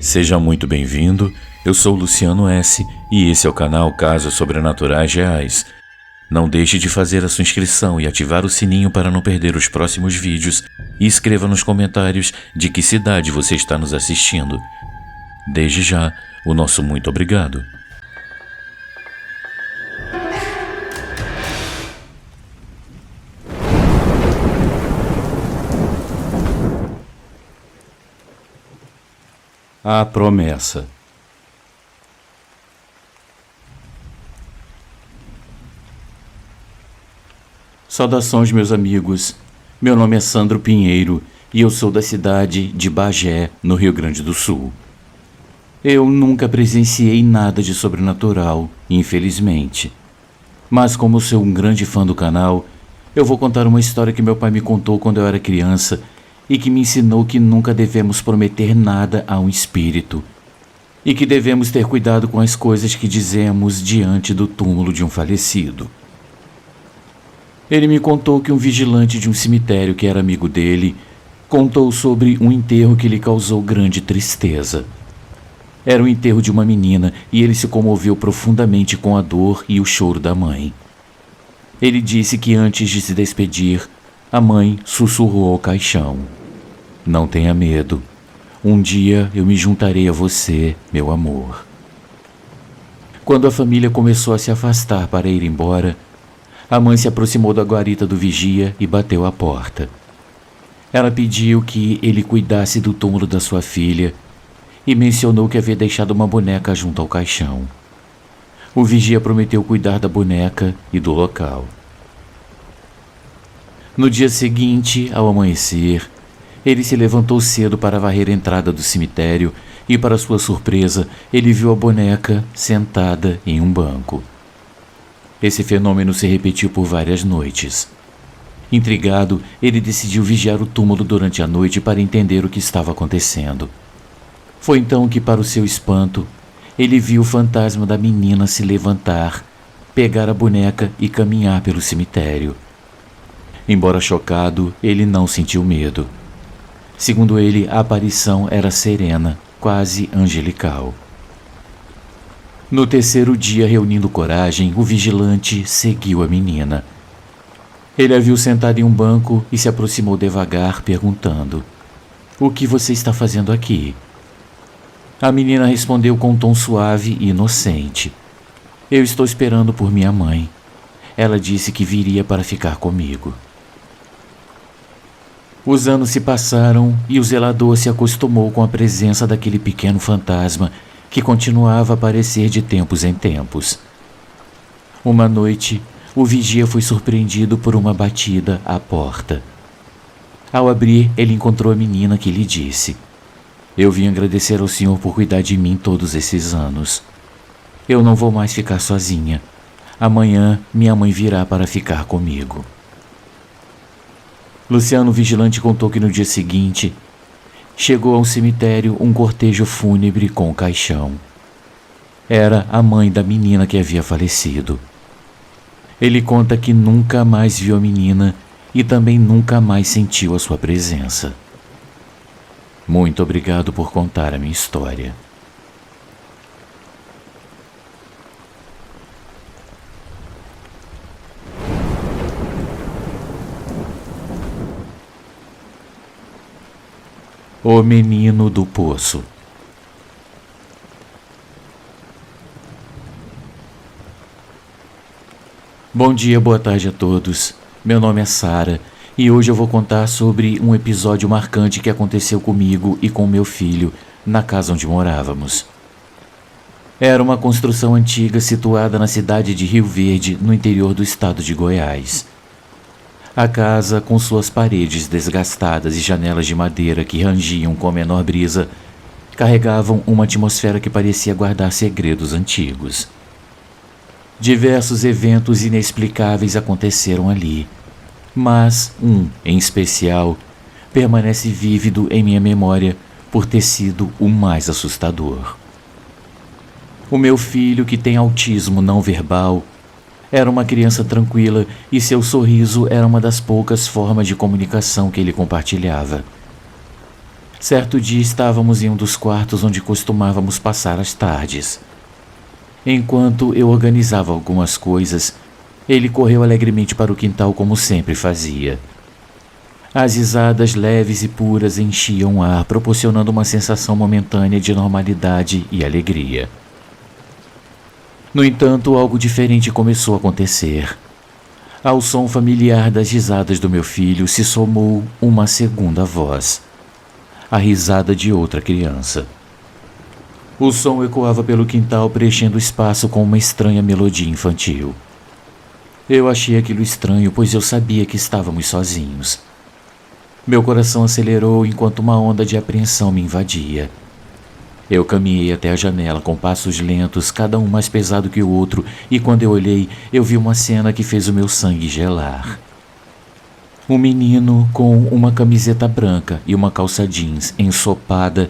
Seja muito bem-vindo, eu sou Luciano S. e esse é o canal Casos Sobrenaturais Reais. Não deixe de fazer a sua inscrição e ativar o sininho para não perder os próximos vídeos e escreva nos comentários de que cidade você está nos assistindo. Desde já, o nosso muito obrigado. A promessa. Saudações, meus amigos. Meu nome é Sandro Pinheiro e eu sou da cidade de Bagé, no Rio Grande do Sul. Eu nunca presenciei nada de sobrenatural, infelizmente. Mas como sou um grande fã do canal, eu vou contar uma história que meu pai me contou quando eu era criança e que me ensinou que nunca devemos prometer nada a um espírito e que devemos ter cuidado com as coisas que dizemos diante do túmulo de um falecido. Ele me contou que um vigilante de um cemitério que era amigo dele contou sobre um enterro que lhe causou grande tristeza. Era o enterro de uma menina e ele se comoveu profundamente com a dor e o choro da mãe. Ele disse que antes de se despedir, a mãe sussurrou ao caixão: "Não tenha medo. Um dia eu me juntarei a você, meu amor." Quando a família começou a se afastar para ir embora, a mãe se aproximou da guarita do vigia e bateu à porta. Ela pediu que ele cuidasse do túmulo da sua filha e mencionou que havia deixado uma boneca junto ao caixão. O vigia prometeu cuidar da boneca e do local. No dia seguinte, ao amanhecer, ele se levantou cedo para varrer a entrada do cemitério e, para sua surpresa, ele viu a boneca sentada em um banco. Esse fenômeno se repetiu por várias noites. Intrigado, ele decidiu vigiar o túmulo durante a noite para entender o que estava acontecendo. Foi então que, para o seu espanto, ele viu o fantasma da menina se levantar, pegar a boneca e caminhar pelo cemitério. Embora chocado, ele não sentiu medo. Segundo ele, a aparição era serena, quase angelical. No terceiro dia, reunindo coragem, o vigilante seguiu a menina. Ele a viu sentada em um banco e se aproximou devagar, perguntando: "O que você está fazendo aqui?" A menina respondeu com um tom suave e inocente: "Eu estou esperando por minha mãe. Ela disse que viria para ficar comigo." Os anos se passaram e o zelador se acostumou com a presença daquele pequeno fantasma que continuava a aparecer de tempos em tempos. Uma noite, o vigia foi surpreendido por uma batida à porta. Ao abrir, ele encontrou a menina que lhe disse: "Eu vim agradecer ao senhor por cuidar de mim todos esses anos. Eu não vou mais ficar sozinha. Amanhã, minha mãe virá para ficar comigo." Luciano, o vigilante, contou que no dia seguinte chegou ao cemitério um cortejo fúnebre com o caixão. Era a mãe da menina que havia falecido. Ele conta que nunca mais viu a menina e também nunca mais sentiu a sua presença. Muito obrigado por contar a minha história. O Menino do Poço. Bom dia, boa tarde a todos. Meu nome é Sara e hoje eu vou contar sobre um episódio marcante que aconteceu comigo e com meu filho na casa onde morávamos. Era uma construção antiga situada na cidade de Rio Verde, no interior do estado de Goiás. A casa, com suas paredes desgastadas e janelas de madeira que rangiam com a menor brisa, carregavam uma atmosfera que parecia guardar segredos antigos. Diversos eventos inexplicáveis aconteceram ali, mas um, em especial, permanece vívido em minha memória por ter sido o mais assustador. O meu filho, que tem autismo não verbal, era uma criança tranquila e seu sorriso era uma das poucas formas de comunicação que ele compartilhava. Certo dia estávamos em um dos quartos onde costumávamos passar as tardes. Enquanto eu organizava algumas coisas, ele correu alegremente para o quintal como sempre fazia. As risadas leves e puras enchiam o ar, proporcionando uma sensação momentânea de normalidade e alegria. No entanto, algo diferente começou a acontecer. Ao som familiar das risadas do meu filho se somou uma segunda voz, a risada de outra criança. O som ecoava pelo quintal, preenchendo o espaço com uma estranha melodia infantil. Eu achei aquilo estranho, pois eu sabia que estávamos sozinhos. Meu coração acelerou enquanto uma onda de apreensão me invadia. Eu caminhei até a janela com passos lentos, cada um mais pesado que o outro, e quando eu olhei, eu vi uma cena que fez o meu sangue gelar. Um menino com uma camiseta branca e uma calça jeans ensopada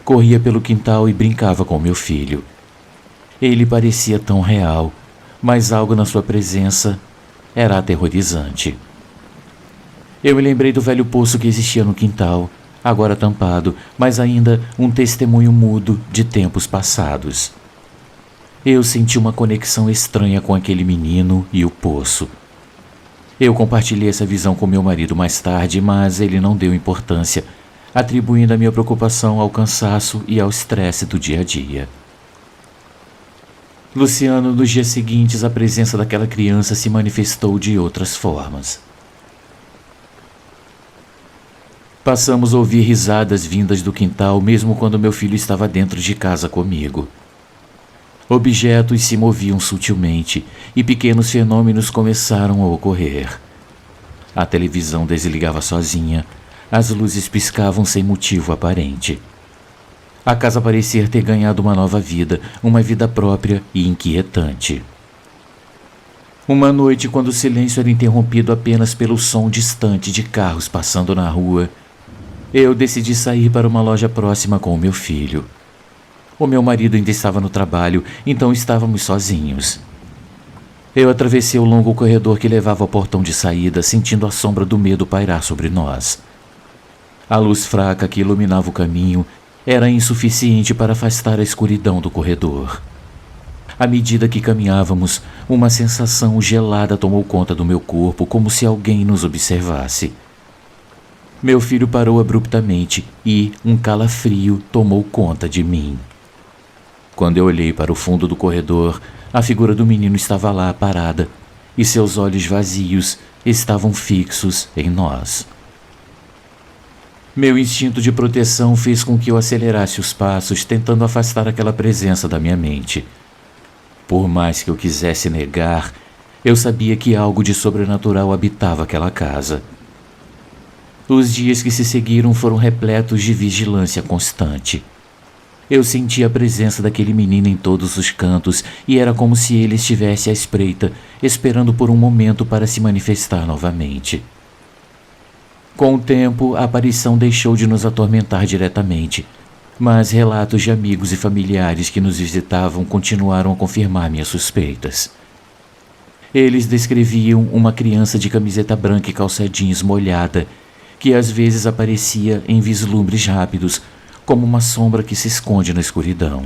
corria pelo quintal e brincava com meu filho. Ele parecia tão real, mas algo na sua presença era aterrorizante. Eu me lembrei do velho poço que existia no quintal, agora tampado, mas ainda um testemunho mudo de tempos passados. Eu senti uma conexão estranha com aquele menino e o poço. Eu compartilhei essa visão com meu marido mais tarde, mas ele não deu importância, atribuindo a minha preocupação ao cansaço e ao estresse do dia a dia. Luciano, nos dias seguintes, a presença daquela criança se manifestou de outras formas. Passamos a ouvir risadas vindas do quintal, mesmo quando meu filho estava dentro de casa comigo. Objetos se moviam sutilmente e pequenos fenômenos começaram a ocorrer. A televisão desligava sozinha, as luzes piscavam sem motivo aparente. A casa parecia ter ganhado uma nova vida, uma vida própria e inquietante. Uma noite, quando o silêncio era interrompido apenas pelo som distante de carros passando na rua, eu decidi sair para uma loja próxima com o meu filho. O meu marido ainda estava no trabalho, então estávamos sozinhos. Eu atravessei o longo corredor que levava ao portão de saída, sentindo a sombra do medo pairar sobre nós. A luz fraca que iluminava o caminho era insuficiente para afastar a escuridão do corredor. À medida que caminhávamos, uma sensação gelada tomou conta do meu corpo, como se alguém nos observasse. Meu filho parou abruptamente e um calafrio tomou conta de mim. Quando eu olhei para o fundo do corredor, a figura do menino estava lá parada e seus olhos vazios estavam fixos em nós. Meu instinto de proteção fez com que eu acelerasse os passos, tentando afastar aquela presença da minha mente. Por mais que eu quisesse negar, eu sabia que algo de sobrenatural habitava aquela casa. Os dias que se seguiram foram repletos de vigilância constante. Eu sentia a presença daquele menino em todos os cantos e era como se ele estivesse à espreita, esperando por um momento para se manifestar novamente. Com o tempo, a aparição deixou de nos atormentar diretamente, mas relatos de amigos e familiares que nos visitavam continuaram a confirmar minhas suspeitas. Eles descreviam uma criança de camiseta branca e calça jeans molhada, que às vezes aparecia em vislumbres rápidos, como uma sombra que se esconde na escuridão.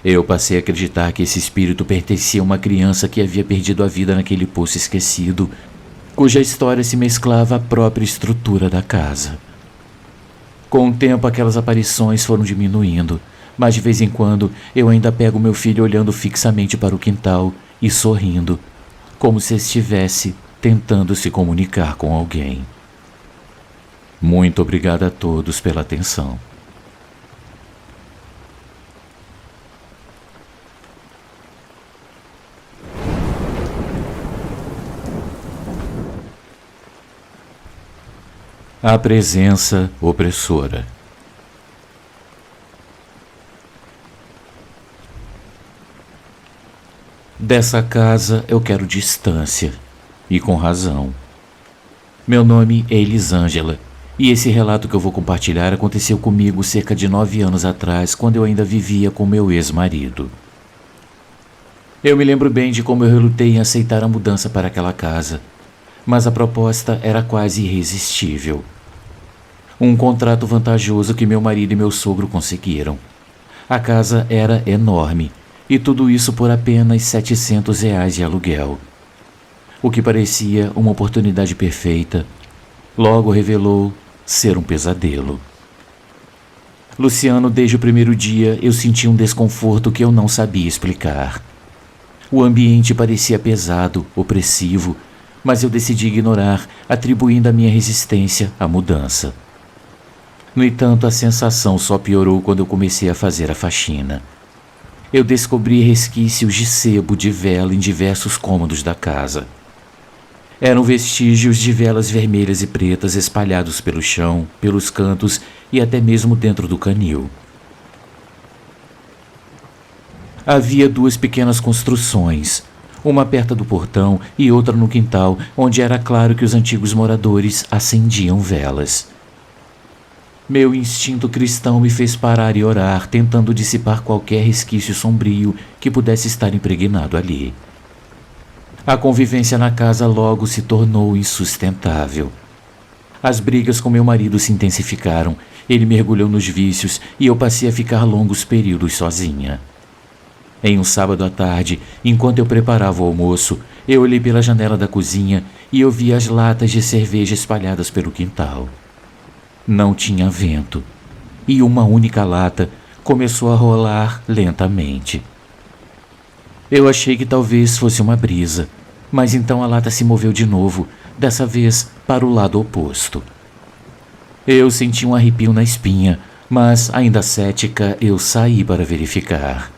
Eu passei a acreditar que esse espírito pertencia a uma criança que havia perdido a vida naquele poço esquecido, cuja história se mesclava à própria estrutura da casa. Com o tempo, aquelas aparições foram diminuindo, mas de vez em quando eu ainda pego meu filho olhando fixamente para o quintal e sorrindo, como se estivesse tentando se comunicar com alguém. Muito obrigado a todos pela atenção. A presença opressora. Dessa casa eu quero distância, e com razão. Meu nome é Elisângela, e esse relato que eu vou compartilhar aconteceu comigo cerca de 9 anos atrás, quando eu ainda vivia com meu ex-marido. Eu me lembro bem de como eu relutei em aceitar a mudança para aquela casa, mas a proposta era quase irresistível. Um contrato vantajoso que meu marido e meu sogro conseguiram. A casa era enorme, e tudo isso por apenas R$ 700 de aluguel. O que parecia uma oportunidade perfeita, logo revelou ser um pesadelo. Luciano, desde o primeiro dia, eu senti um desconforto que eu não sabia explicar. O ambiente parecia pesado, opressivo, mas eu decidi ignorar, atribuindo a minha resistência à mudança. No entanto, a sensação só piorou quando eu comecei a fazer a faxina. Eu descobri resquícios de sebo de vela em diversos cômodos da casa. Eram vestígios de velas vermelhas e pretas espalhados pelo chão, pelos cantos e até mesmo dentro do canil. Havia 2 pequenas construções, uma perto do portão e outra no quintal, onde era claro que os antigos moradores acendiam velas. Meu instinto cristão me fez parar e orar, tentando dissipar qualquer resquício sombrio que pudesse estar impregnado ali. A convivência na casa logo se tornou insustentável. As brigas com meu marido se intensificaram, ele mergulhou nos vícios e eu passei a ficar longos períodos sozinha. Em um sábado à tarde, enquanto eu preparava o almoço, eu olhei pela janela da cozinha e eu vi as latas de cerveja espalhadas pelo quintal. Não tinha vento, e uma única lata começou a rolar lentamente. Eu achei que talvez fosse uma brisa, mas então a lata se moveu de novo, dessa vez para o lado oposto. Eu senti um arrepio na espinha, mas, ainda cética, eu saí para verificar.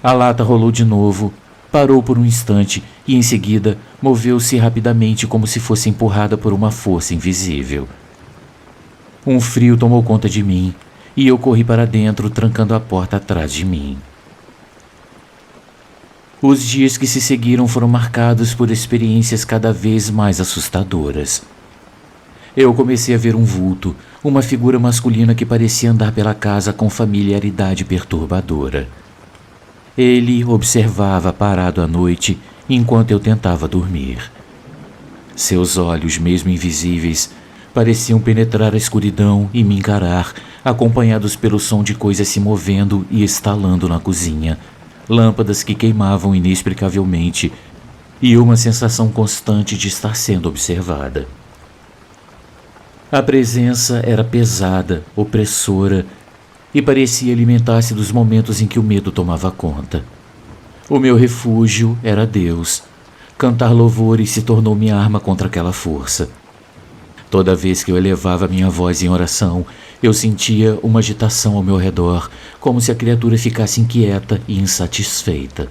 A lata rolou de novo, parou por um instante e, em seguida, moveu-se rapidamente como se fosse empurrada por uma força invisível. Um frio tomou conta de mim e eu corri para dentro, trancando a porta atrás de mim. Os dias que se seguiram foram marcados por experiências cada vez mais assustadoras. Eu comecei a ver um vulto, uma figura masculina que parecia andar pela casa com familiaridade perturbadora. Ele observava parado à noite enquanto eu tentava dormir. Seus olhos, mesmo invisíveis, pareciam penetrar a escuridão e me encarar, acompanhados pelo som de coisas se movendo e estalando na cozinha, lâmpadas que queimavam inexplicavelmente e uma sensação constante de estar sendo observada. A presença era pesada, opressora e parecia alimentar-se dos momentos em que o medo tomava conta. O meu refúgio era Deus. Cantar louvores se tornou minha arma contra aquela força. Toda vez que eu elevava minha voz em oração, eu sentia uma agitação ao meu redor, como se a criatura ficasse inquieta e insatisfeita.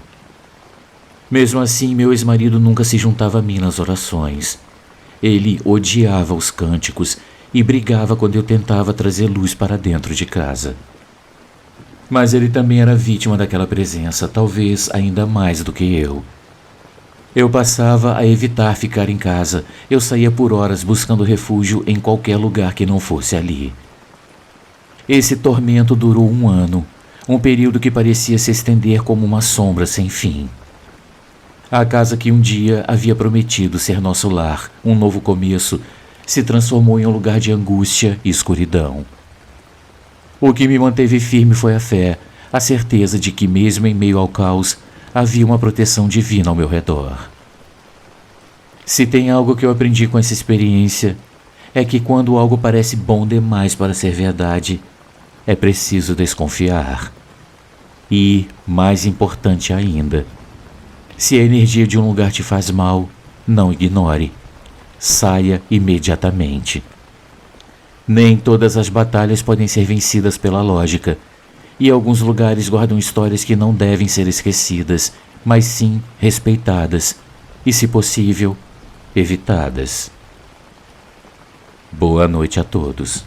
Mesmo assim, meu ex-marido nunca se juntava a mim nas orações. Ele odiava os cânticos e brigava quando eu tentava trazer luz para dentro de casa. Mas ele também era vítima daquela presença, talvez ainda mais do que eu. Eu passava a evitar ficar em casa. Eu saía por horas buscando refúgio em qualquer lugar que não fosse ali. Esse tormento durou 1 ano, um período que parecia se estender como uma sombra sem fim. A casa que um dia havia prometido ser nosso lar, um novo começo, se transformou em um lugar de angústia e escuridão. O que me manteve firme foi a fé, a certeza de que, mesmo em meio ao caos, havia uma proteção divina ao meu redor. Se tem algo que eu aprendi com essa experiência, é que quando algo parece bom demais para ser verdade, é preciso desconfiar. E, mais importante ainda, se a energia de um lugar te faz mal, não ignore. Saia imediatamente. Nem todas as batalhas podem ser vencidas pela lógica, e alguns lugares guardam histórias que não devem ser esquecidas, mas sim respeitadas e, se possível, evitadas. Boa noite a todos.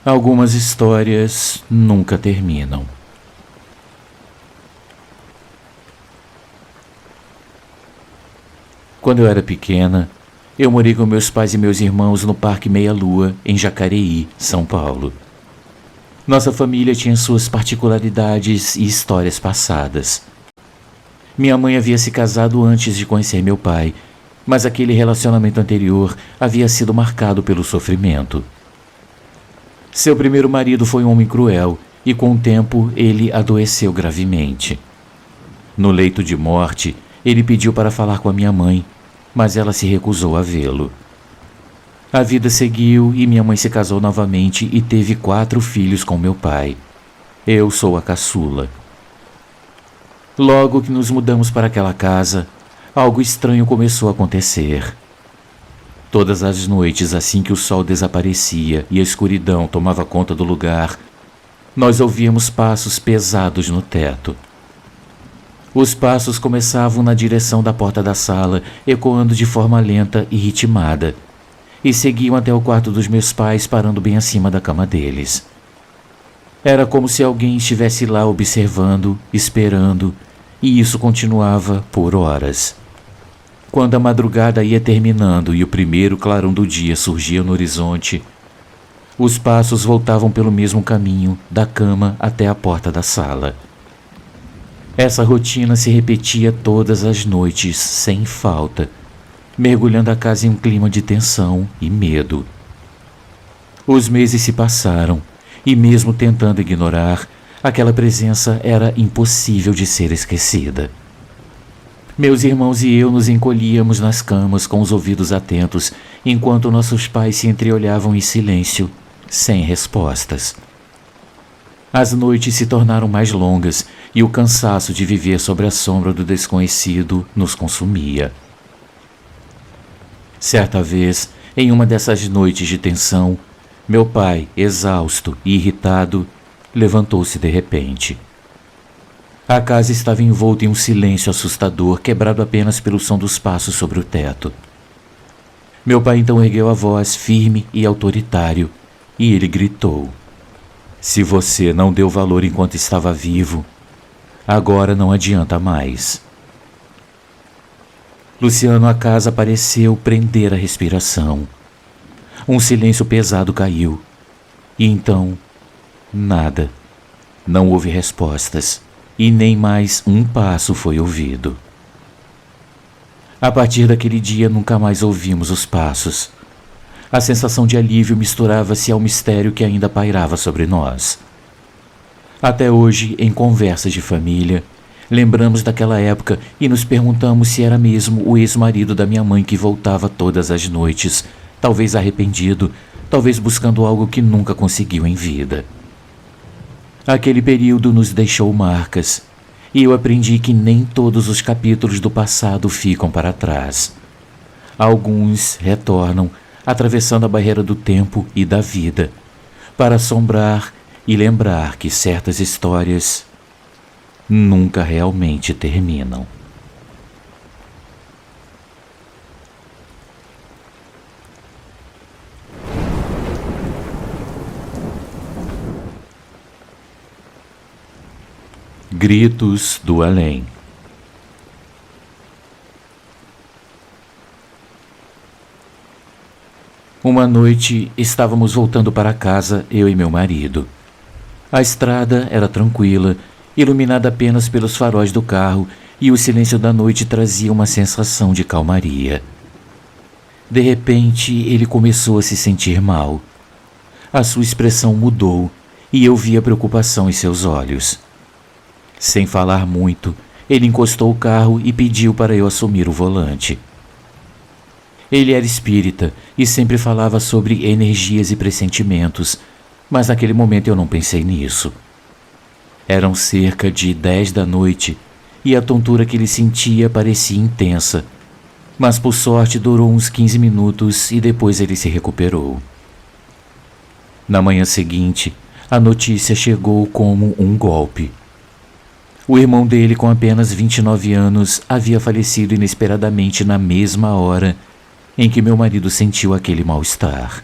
Algumas histórias nunca terminam. Quando eu era pequena, eu morei com meus pais e meus irmãos no Parque Meia Lua, em Jacareí, São Paulo. Nossa família tinha suas particularidades e histórias passadas. Minha mãe havia se casado antes de conhecer meu pai, mas aquele relacionamento anterior havia sido marcado pelo sofrimento. Seu primeiro marido foi um homem cruel e, com o tempo, ele adoeceu gravemente. No leito de morte, ele pediu para falar com a minha mãe, mas ela se recusou a vê-lo. A vida seguiu e minha mãe se casou novamente e teve 4 filhos com meu pai. Eu sou a caçula. Logo que nos mudamos para aquela casa, algo estranho começou a acontecer. Todas as noites, assim que o sol desaparecia e a escuridão tomava conta do lugar, nós ouvíamos passos pesados no teto. Os passos começavam na direção da porta da sala, ecoando de forma lenta e ritmada, e seguiam até o quarto dos meus pais, parando bem acima da cama deles. Era como se alguém estivesse lá observando, esperando, e isso continuava por horas. Quando a madrugada ia terminando e o primeiro clarão do dia surgia no horizonte, os passos voltavam pelo mesmo caminho, da cama até a porta da sala. Essa rotina se repetia todas as noites, sem falta, mergulhando a casa em um clima de tensão e medo. Os meses se passaram, e mesmo tentando ignorar, aquela presença era impossível de ser esquecida. Meus irmãos e eu nos encolhíamos nas camas com os ouvidos atentos, enquanto nossos pais se entreolhavam em silêncio, sem respostas. As noites se tornaram mais longas e o cansaço de viver sob a sombra do desconhecido nos consumia. Certa vez, em uma dessas noites de tensão, meu pai, exausto e irritado, levantou-se de repente. A casa estava envolta em um silêncio assustador, quebrado apenas pelo som dos passos sobre o teto. Meu pai então ergueu a voz, firme e autoritário, e ele gritou: "Se você não deu valor enquanto estava vivo, agora não adianta mais." Luciano, a casa pareceu prender a respiração. Um silêncio pesado caiu. E então, nada. Não houve respostas. E nem mais um passo foi ouvido. A partir daquele dia, nunca mais ouvimos os passos. A sensação de alívio misturava-se ao mistério que ainda pairava sobre nós. Até hoje, em conversas de família, lembramos daquela época e nos perguntamos se era mesmo o ex-marido da minha mãe que voltava todas as noites, talvez arrependido, talvez buscando algo que nunca conseguiu em vida. Aquele período nos deixou marcas, e eu aprendi que nem todos os capítulos do passado ficam para trás. Alguns retornam, atravessando a barreira do tempo e da vida, para assombrar e lembrar que certas histórias nunca realmente terminam. Gritos do além. Uma noite, estávamos voltando para casa, eu e meu marido. A estrada era tranquila, iluminada apenas pelos faróis do carro, e o silêncio da noite trazia uma sensação de calmaria. De repente, ele começou a se sentir mal. A sua expressão mudou, e eu vi a preocupação em seus olhos. Sem falar muito, ele encostou o carro e pediu para eu assumir o volante. Ele era espírita e sempre falava sobre energias e pressentimentos, mas naquele momento eu não pensei nisso. Eram cerca de 10 da noite e a tontura que ele sentia parecia intensa, mas por sorte durou uns 15 minutos e depois ele se recuperou. Na manhã seguinte, a notícia chegou como um golpe. O irmão dele, com apenas 29 anos, havia falecido inesperadamente na mesma hora em que meu marido sentiu aquele mal-estar.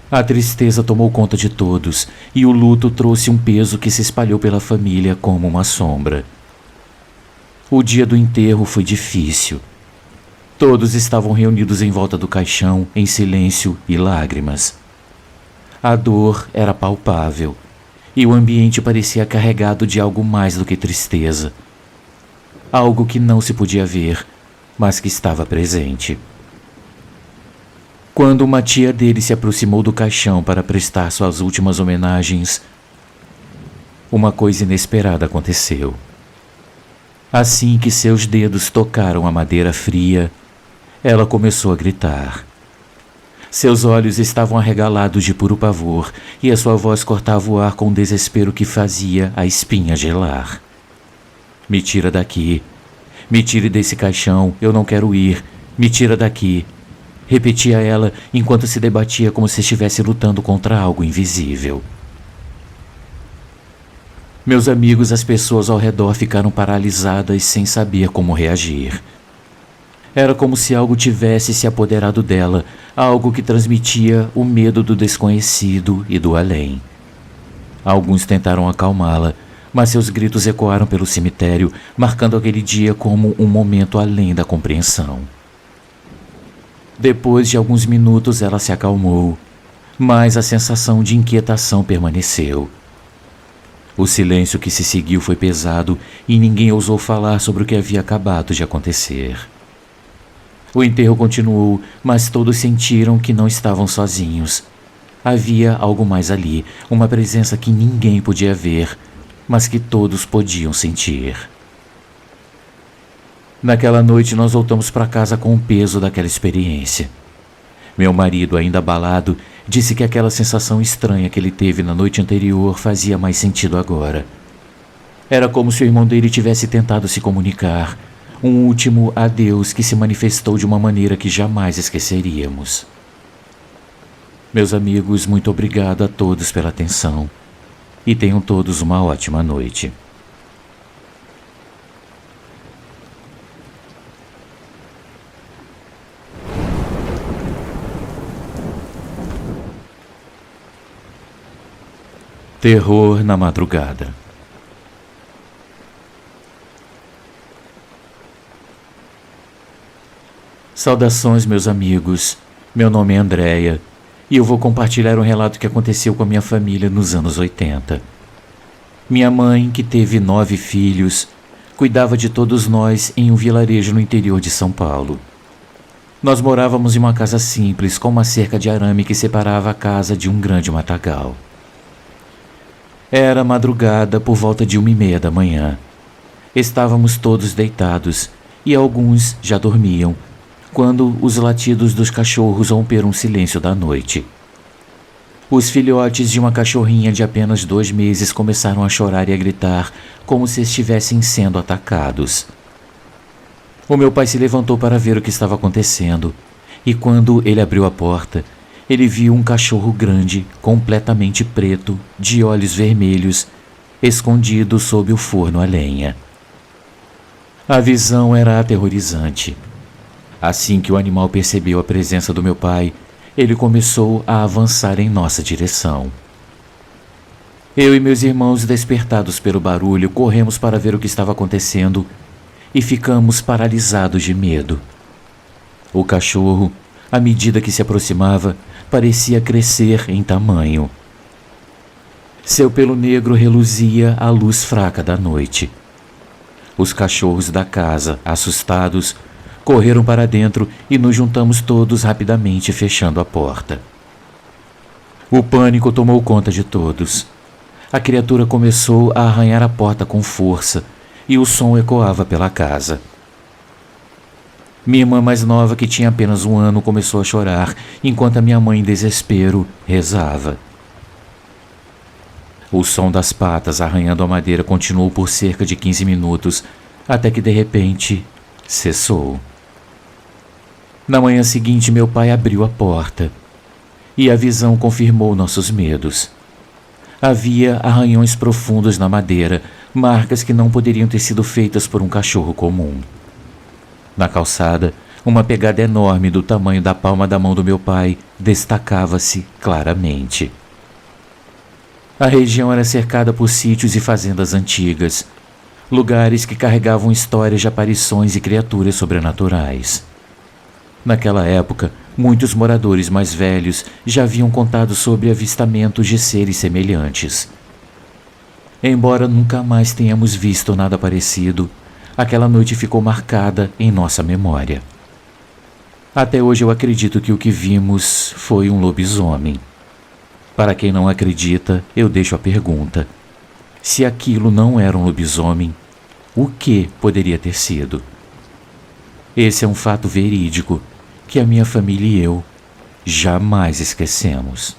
A tristeza tomou conta de todos e o luto trouxe um peso que se espalhou pela família como uma sombra. O dia do enterro foi difícil. Todos estavam reunidos em volta do caixão, em silêncio e lágrimas. A dor era palpável, e o ambiente parecia carregado de algo mais do que tristeza. Algo que não se podia ver, mas que estava presente. Quando uma tia dele se aproximou do caixão para prestar suas últimas homenagens, uma coisa inesperada aconteceu. Assim que seus dedos tocaram a madeira fria, ela começou a gritar. Seus olhos estavam arregalados de puro pavor e a sua voz cortava o ar com um desespero que fazia a espinha gelar. Me tira daqui. Me tire desse caixão, eu não quero ir. Me tira daqui. Repetia ela enquanto se debatia como se estivesse lutando contra algo invisível. Meus amigos, as pessoas ao redor ficaram paralisadas sem saber como reagir. Era como se algo tivesse se apoderado dela, algo que transmitia o medo do desconhecido e do além. Alguns tentaram acalmá-la, mas seus gritos ecoaram pelo cemitério, marcando aquele dia como um momento além da compreensão. Depois de alguns minutos ela se acalmou, mas a sensação de inquietação permaneceu. O silêncio que se seguiu foi pesado e ninguém ousou falar sobre o que havia acabado de acontecer. O enterro continuou, mas todos sentiram que não estavam sozinhos. Havia algo mais ali, uma presença que ninguém podia ver, mas que todos podiam sentir. Naquela noite nós voltamos para casa com o peso daquela experiência. Meu marido, ainda abalado, disse que aquela sensação estranha que ele teve na noite anterior fazia mais sentido agora. Era como se o irmão dele tivesse tentado se comunicar, um último adeus que se manifestou de uma maneira que jamais esqueceríamos. Meus amigos, muito obrigado a todos pela atenção e tenham todos uma ótima noite. Terror na madrugada. Saudações, meus amigos. Meu nome é Andréia e eu vou compartilhar um relato que aconteceu com a minha família nos anos 80. Minha mãe, que teve 9 filhos, cuidava de todos nós em um vilarejo no interior de São Paulo. Nós morávamos em uma casa simples com uma cerca de arame que separava a casa de um grande matagal. Era madrugada por volta de 1h30 da manhã. Estávamos todos deitados e alguns já dormiam, quando os latidos dos cachorros romperam o silêncio da noite. Os filhotes de uma cachorrinha de apenas 2 meses começaram a chorar e a gritar como se estivessem sendo atacados. O meu pai se levantou para ver o que estava acontecendo e quando ele abriu a porta, ele viu um cachorro grande, completamente preto, de olhos vermelhos, escondido sob o forno a lenha. A visão era aterrorizante. Assim que o animal percebeu a presença do meu pai, ele começou a avançar em nossa direção. Eu e meus irmãos, despertados pelo barulho, corremos para ver o que estava acontecendo e ficamos paralisados de medo. O cachorro, à medida que se aproximava, parecia crescer em tamanho. Seu pelo negro reluzia à luz fraca da noite. Os cachorros da casa, assustados, correram para dentro e nos juntamos todos rapidamente, fechando a porta. O pânico tomou conta de todos. A criatura começou a arranhar a porta com força e o som ecoava pela casa. Minha irmã mais nova, que tinha apenas 1 ano, começou a chorar, enquanto a minha mãe, em desespero, rezava. O som das patas arranhando a madeira continuou por cerca de 15 minutos, até que de repente cessou. Na manhã seguinte, meu pai abriu a porta e a visão confirmou nossos medos. Havia arranhões profundos na madeira, marcas que não poderiam ter sido feitas por um cachorro comum. Na calçada, uma pegada enorme do tamanho da palma da mão do meu pai destacava-se claramente. A região era cercada por sítios e fazendas antigas, lugares que carregavam histórias de aparições e criaturas sobrenaturais. Naquela época, muitos moradores mais velhos já haviam contado sobre avistamentos de seres semelhantes. Embora nunca mais tenhamos visto nada parecido, aquela noite ficou marcada em nossa memória. Até hoje eu acredito que o que vimos foi um lobisomem. Para quem não acredita, eu deixo a pergunta: se aquilo não era um lobisomem, o que poderia ter sido? Esse é um fato verídico que a minha família e eu jamais esquecemos.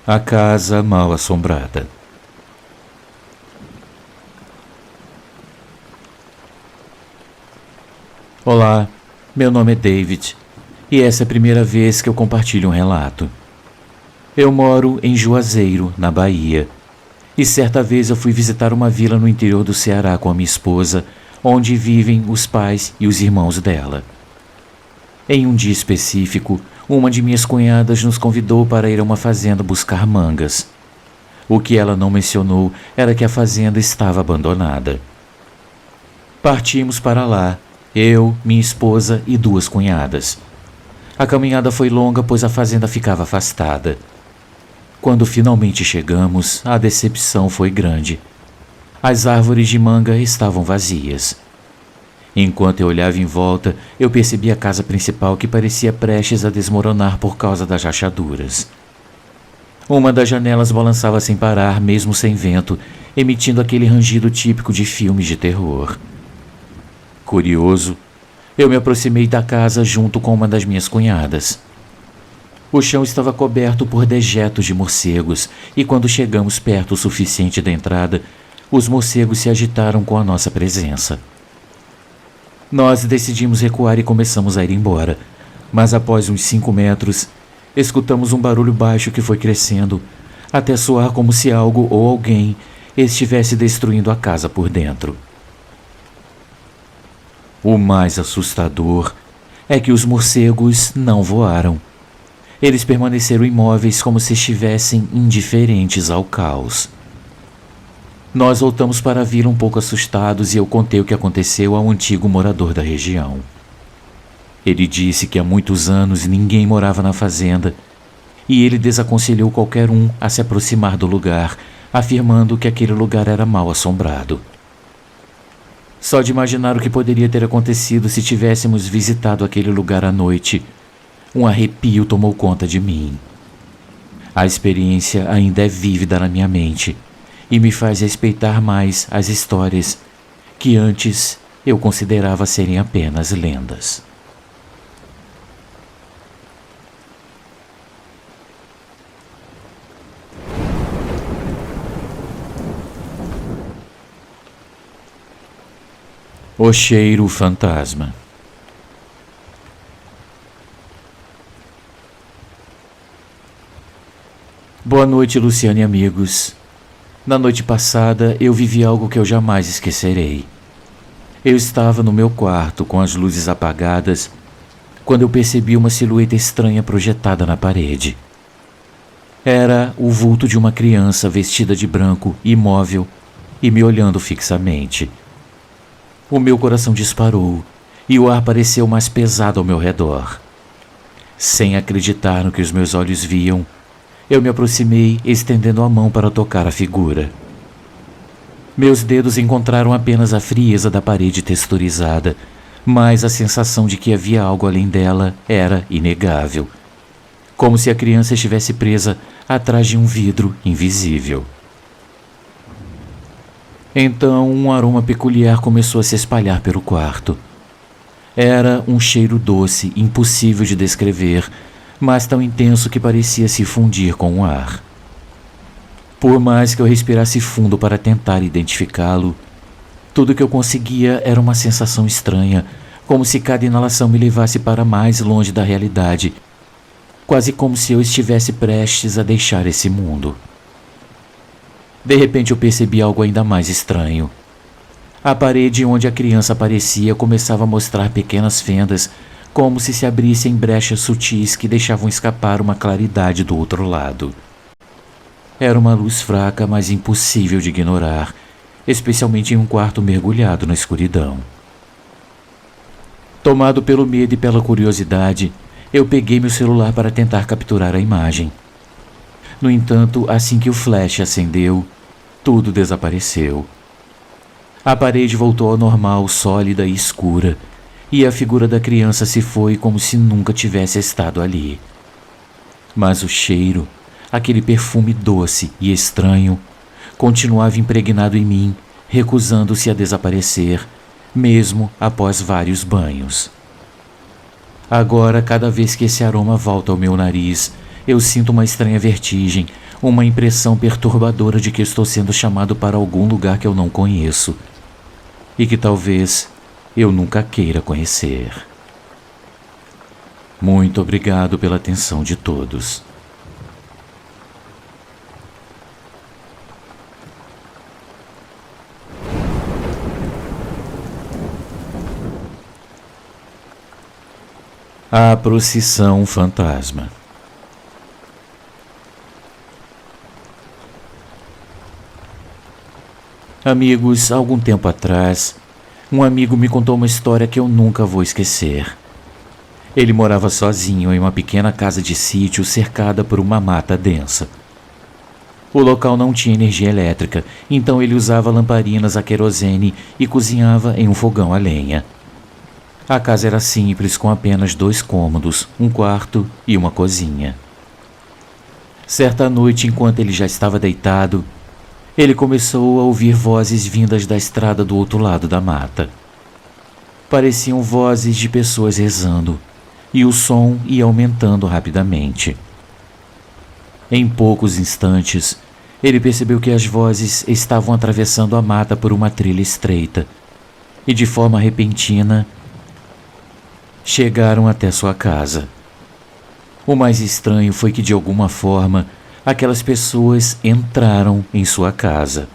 A casa mal assombrada. Olá, meu nome é David e essa é a primeira vez que eu compartilho um relato. Eu moro em Juazeiro, na Bahia, e certa vez eu fui visitar uma vila no interior do Ceará com a minha esposa, onde vivem os pais e os irmãos dela. Em um dia específico, uma de minhas cunhadas nos convidou para ir a uma fazenda buscar mangas. O que ela não mencionou era que a fazenda estava abandonada. Partimos para lá, eu, minha esposa e 2 cunhadas. A caminhada foi longa, pois a fazenda ficava afastada. Quando finalmente chegamos, a decepção foi grande. As árvores de manga estavam vazias. Enquanto eu olhava em volta, eu percebi a casa principal que parecia prestes a desmoronar por causa das rachaduras. Uma das janelas balançava sem parar, mesmo sem vento, emitindo aquele rangido típico de filmes de terror. Curioso, eu me aproximei da casa junto com uma das minhas cunhadas. O chão estava coberto por dejetos de morcegos, e quando chegamos perto o suficiente da entrada, os morcegos se agitaram com a nossa presença. Nós decidimos recuar e começamos a ir embora, mas após uns 5 metros, escutamos um barulho baixo que foi crescendo, até soar como se algo ou alguém estivesse destruindo a casa por dentro. O mais assustador é que os morcegos não voaram. Eles permaneceram imóveis como se estivessem indiferentes ao caos. Nós voltamos para a vila um pouco assustados e eu contei o que aconteceu ao antigo morador da região. Ele disse que há muitos anos ninguém morava na fazenda e ele desaconselhou qualquer um a se aproximar do lugar, afirmando que aquele lugar era mal assombrado. Só de imaginar o que poderia ter acontecido se tivéssemos visitado aquele lugar à noite, um arrepio tomou conta de mim. A experiência ainda é vívida na minha mente e me faz respeitar mais as histórias que antes eu considerava serem apenas lendas. O cheiro fantasma. Boa noite, Luciane e amigos. Na noite passada, eu vivi algo que eu jamais esquecerei. Eu estava no meu quarto com as luzes apagadas quando eu percebi uma silhueta estranha projetada na parede. Era o vulto de uma criança vestida de branco, imóvel e me olhando fixamente. O meu coração disparou e o ar pareceu mais pesado ao meu redor. Sem acreditar no que os meus olhos viam, eu me aproximei, estendendo a mão para tocar a figura. Meus dedos encontraram apenas a frieza da parede texturizada, mas a sensação de que havia algo além dela era inegável, como se a criança estivesse presa atrás de um vidro invisível. Então, um aroma peculiar começou a se espalhar pelo quarto. Era um cheiro doce, impossível de descrever, mas tão intenso que parecia se fundir com o ar. Por mais que eu respirasse fundo para tentar identificá-lo, tudo que eu conseguia era uma sensação estranha, como se cada inalação me levasse para mais longe da realidade, quase como se eu estivesse prestes a deixar esse mundo. De repente eu percebi algo ainda mais estranho. A parede onde a criança aparecia começava a mostrar pequenas fendas, como se abrissem brechas sutis que deixavam escapar uma claridade do outro lado. Era uma luz fraca, mas impossível de ignorar, especialmente em um quarto mergulhado na escuridão. Tomado pelo medo e pela curiosidade, eu peguei meu celular para tentar capturar a imagem. No entanto, assim que o flash acendeu, tudo desapareceu. A parede voltou ao normal, sólida e escura, e a figura da criança se foi como se nunca tivesse estado ali. Mas o cheiro, aquele perfume doce e estranho, continuava impregnado em mim, recusando-se a desaparecer, mesmo após vários banhos. Agora, cada vez que esse aroma volta ao meu nariz, eu sinto uma estranha vertigem, uma impressão perturbadora de que estou sendo chamado para algum lugar que eu não conheço e que talvez eu nunca queira conhecer. Muito obrigado pela atenção de todos. A procissão fantasma. Amigos, há algum tempo atrás, um amigo me contou uma história que eu nunca vou esquecer. Ele morava sozinho em uma pequena casa de sítio cercada por uma mata densa. O local não tinha energia elétrica, então ele usava lamparinas a querosene e cozinhava em um fogão a lenha. A casa era simples, com apenas 2 cômodos, um quarto e uma cozinha. Certa noite, enquanto ele já estava deitado, ele começou a ouvir vozes vindas da estrada do outro lado da mata. Pareciam vozes de pessoas rezando, e o som ia aumentando rapidamente. Em poucos instantes, ele percebeu que as vozes estavam atravessando a mata por uma trilha estreita, e de forma repentina, chegaram até sua casa. O mais estranho foi que, de alguma forma, aquelas pessoas entraram em sua casa.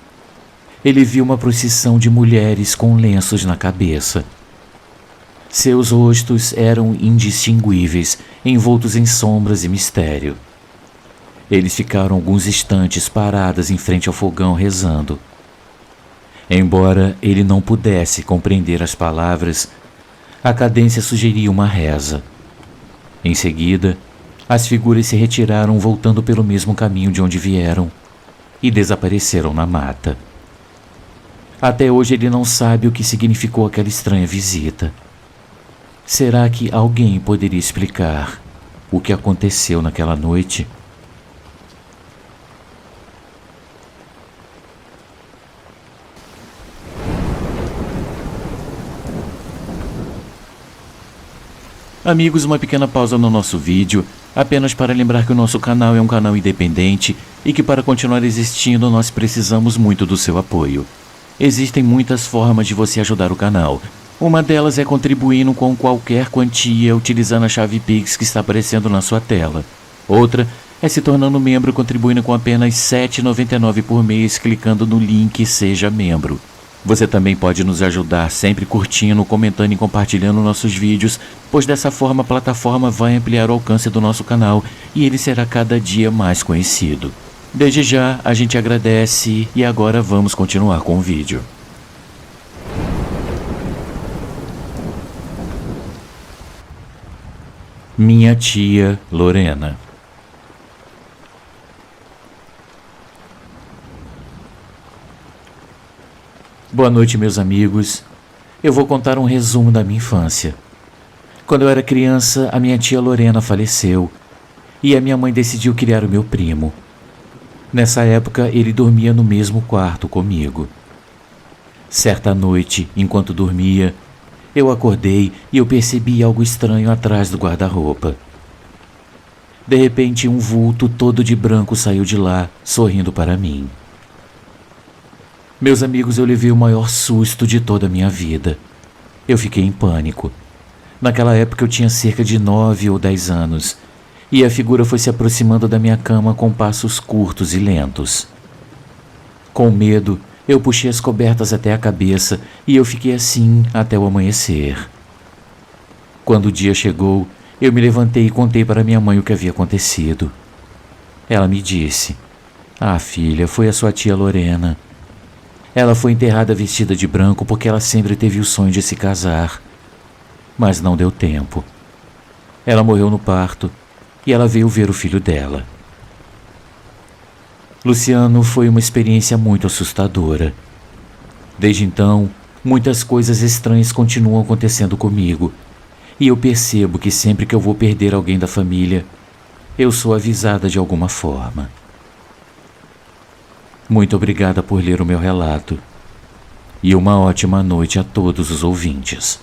Ele viu uma procissão de mulheres com lenços na cabeça. Seus rostos eram indistinguíveis, envoltos em sombras e mistério. Eles ficaram alguns instantes paradas em frente ao fogão rezando. Embora ele não pudesse compreender as palavras, a cadência sugeria uma reza. Em seguida, as figuras se retiraram voltando pelo mesmo caminho de onde vieram e desapareceram na mata. Até hoje ele não sabe o que significou aquela estranha visita. Será que alguém poderia explicar o que aconteceu naquela noite? Amigos, uma pequena pausa no nosso vídeo, apenas para lembrar que o nosso canal é um canal independente e que para continuar existindo nós precisamos muito do seu apoio. Existem muitas formas de você ajudar o canal. Uma delas é contribuindo com qualquer quantia utilizando a chave Pix que está aparecendo na sua tela. Outra é se tornando membro contribuindo com apenas R$ 7,99 por mês clicando no link Seja Membro. Você também pode nos ajudar sempre curtindo, comentando e compartilhando nossos vídeos, pois dessa forma a plataforma vai ampliar o alcance do nosso canal e ele será cada dia mais conhecido. Desde já, a gente agradece e agora vamos continuar com o vídeo. Minha tia Lorena. Boa noite, meus amigos. Eu vou contar um resumo da minha infância. Quando eu era criança, a minha tia Lorena faleceu e a minha mãe decidiu criar o meu primo. Nessa época, ele dormia no mesmo quarto comigo. Certa noite, enquanto dormia, eu acordei e eu percebi algo estranho atrás do guarda-roupa. De repente, um vulto todo de branco saiu de lá, sorrindo para mim. Meus amigos, eu levei o maior susto de toda a minha vida. Eu fiquei em pânico. Naquela época eu tinha cerca de 9 ou 10 anos, e a figura foi se aproximando da minha cama com passos curtos e lentos. Com medo, eu puxei as cobertas até a cabeça e eu fiquei assim até o amanhecer. Quando o dia chegou, eu me levantei e contei para minha mãe o que havia acontecido. Ela me disse: "Ah, filha, foi a sua tia Lorena. Ela foi enterrada vestida de branco porque ela sempre teve o sonho de se casar. Mas não deu tempo. Ela morreu no parto e ela veio ver o filho dela." Luciano, foi uma experiência muito assustadora. Desde então, muitas coisas estranhas continuam acontecendo comigo, e eu percebo que sempre que eu vou perder alguém da família, eu sou avisada de alguma forma. Muito obrigada por ler o meu relato, e uma ótima noite a todos os ouvintes.